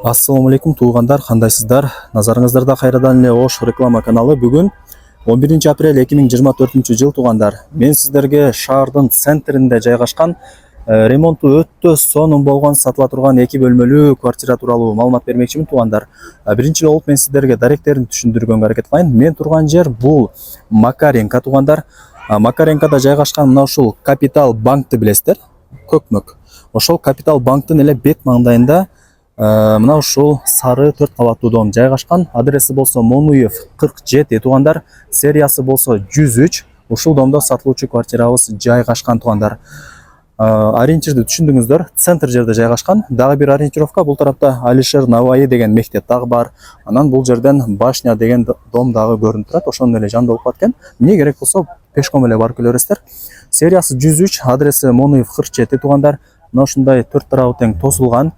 Ассаламу алейкум туугандар, кандайсыздар? Назарыңыздарда кайрадан эле Ош реклама каналы. Бүгүн 11 апрель 2024 жыл туугандар. Мен сиздерге шаардын центринде жайгашкан ремонту өтө сонун болгон сатыла турган 2 бөлмөлүү квартира тууралуу маалымат бермекчимин туугандар. Биринчи болуп мен сиздерге даректерин түшүндүргөнгө аракет кылайын. Мен турган жер бул Макаренко туугандар. Макаренкода жайгашкан мына ушул Капитал банкты билесиздер, көкмөк. Ошол Капитал банктын эле бет маңдайында мына ушул сары 4 кабаттуу дом жайгашкан. Адреси болсо Монуев 47 туугандар, сериясы болсо 103. Ушул домдо сатылуучу квартирабыз жайгашкан туугандар. Ориентирди түшүндүңүздөр, центр жерде жайгашкан. Дагы бир ориентировка, бул тарапта Алишер Наваи деген мектеп дагы бар. Анан бул жерден Башня деген дом дагы көрүнүп турат. Ошонун эле жанында болуп калат экен. Эмне керек болсо пешком эле барып келе бересиздер. Сериясы 103, адреси Монуев 47 туугандар. Мына ушундай 4 тарабы тең тосулган.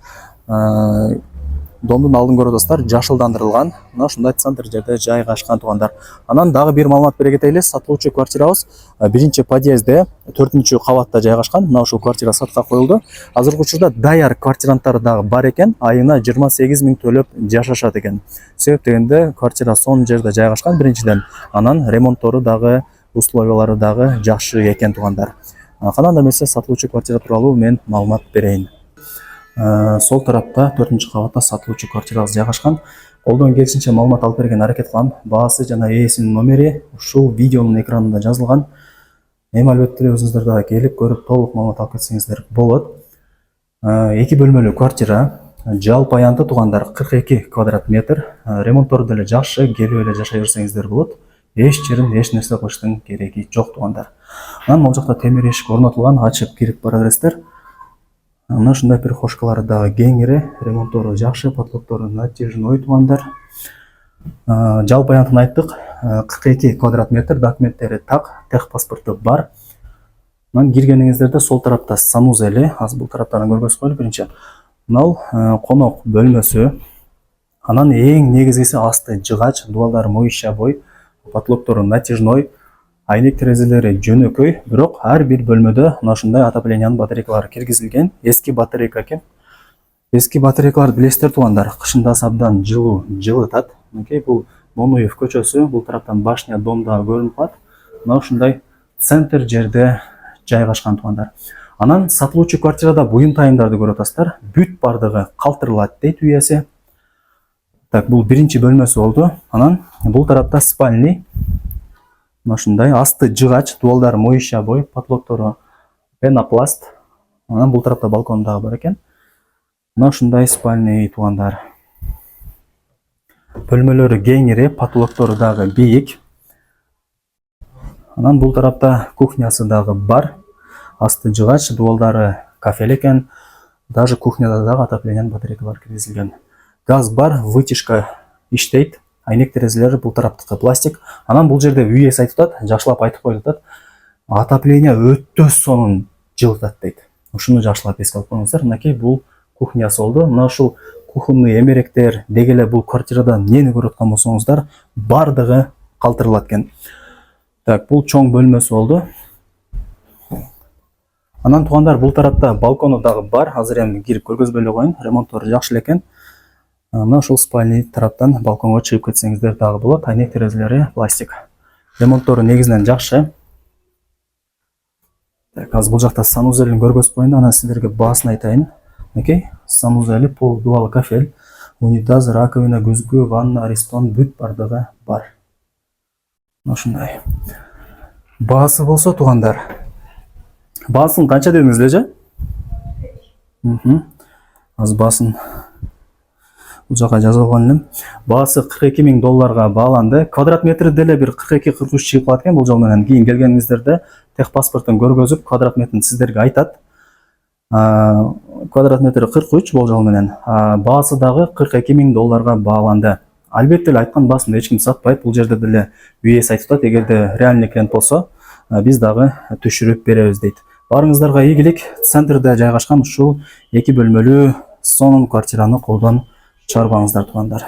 Домдун алдын көрүп атасыздар, жашылдандырылган. Мына ушундай центр жерде жайгашкан туугандар. Анан дагы бир маалымат бере кетели. Сатылуучу квартирабыз биринчи подъездде 4-кабатта жайгашкан. Мына ушул квартира сатка коюлду. Азыркы учурда даяр квартиранттар дагы бар экен. Айына 28 000 төлөп жашашат экен. Себеп дегенде квартира сонун жерде жайгашкан биринчиден. Анан ремонттору дагы, условиялары дагы жакшы экен туугандар. Кандай эмесе сатылуучу квартира тууралуу мен маалымат берейин. Сол тарапта 4-кабатта сатылуучу квартирабыз жайгашкан. Колдон келишинче маалымат алып берген аракет кылам. Баасы жана ээсинин номери ушул видеонун экранында жазылган. Эми албетте өзүңүздөр дагы келип көрүп толук маалымат алып кетсеңиздер болот. 2 бөлмөлүү квартира, жалпы аянты туугандар 42 квадрат метр. Ремонттору деле жакшы, келип эле жашай берсеңиздер болот. Эч жерин эч нерсе кылыштын кереги жок туугандар. Анан могул жакта темир эшик орнотулган, ачып кирип бара бересиздер. Мына ушундай перхошкалары дагы кеңири, ремонттору жакшы, потолоктору натяжной туугандар. Жалпы аянтын айттык, 42 квадрат метр, документтери так, тех паспорту бар. Анан киргениңиздерде сол тарапта санузели, азыр бул тараптан көргөзүп коелу биринчи. Мына конок бөлмөсү. Анан эң негизгиси асты жыгач, дубалдары моюща бой, потолоктору натяжной. Айнек терезелери жөнөкөй, бирок ар бир бөлмөдө мына ушундай отоплениянын батарейкалары киргизилген. Эски батарейка экен. Эски батарейкаларды билесиздер туугандар, кышында абдан жылытат. Мынакей бул Монуев көчөсү, бул тараптан Башня дом дагы көрүнүп калат. Мына ушундай центр жерде жайгашкан туугандар. Анан сатылуучу квартирада буюмтайымдарды көрүп атасыздар. Бүт бардыгы калтырылат дейт үйөсү. Так, бул биринчи бөлмөсү болду. Анан бул тарапта спальный. Мына ушундай асты жыгач, дубалдары моюща бой, потолоктору пенопласт. Анан бул тарапта балкон дагы бар экен. Мына ушундай спальный туугандар. Бөлмөлөрү кеңири, потолоктору дагы бийик. Анан бул тарапта кухнясы дагы бар. Асты жыгач, дубалдары кафел экен. Даже кухняда дагы отоплениянын батарейкалары киргизилген. Газ бар, вытяжка иштейт. Айнек терезелери бул тараптыкы пластик. Анан бул жерде үйес айтып атат, жакшылап айтып коюлуп атат. Отопление өтө сонун жылытат дейт. Ушуну жакшылап эске алып коюңуздар. Мынакей бул кухнясы болду. Мына ушул кухонный эмеректер, деги эле бул квартирада эмнени көрүп аткан болсоңуздар, бардыгы калтырылат экен. Так, бул чоң бөлмөсү болду. Анан туугандар, бул тарапта балкону дагы бар. Азыр эми кирип көргөзбөй эле коеюн. Ремонттору жакшы экен. Мына ушул спальный тараптан балконго чыгып кетсеңиздер дагы болот. Айнек терезелери пластик. Ремонттору негизинен жакшы. Так, азыр бул жакта санузелин көргөзүп коеюн, анан сиздерге баасын айтайын. Окей, санузели пол дубал кафель, унитаз, раковина, күзгү, ванна, аристон, бүт бардыгы бар. Мына ушундай. Баасы болсо туугандар. Баасын канча дедиңиз эле? Азыр баасын бул жака жазып алган элем. Баасы $42 000 бааланды. Квадрат метри деле бир 42-43 чыгып калат экен. Бул жол менен кийин келгениңиздерде тех паспортун көргөзүп, квадрат метрин сиздерге айтат. Квадрат метри 43 бул жол менен. Баасы дагы $42 000 бааланды. Албетте эле айткан баасын эч ким сатпайт. Бул жерде деле үйес айтып атат, эгерде реальный клиент болсо, биз дагы түшүрүп беребиз дейт. Барыңыздарга ийгилик. Центрде жайгашкан ушул 2 бөлмөлүү сонун квартираны колдон чыгарбаңыздар туугандар.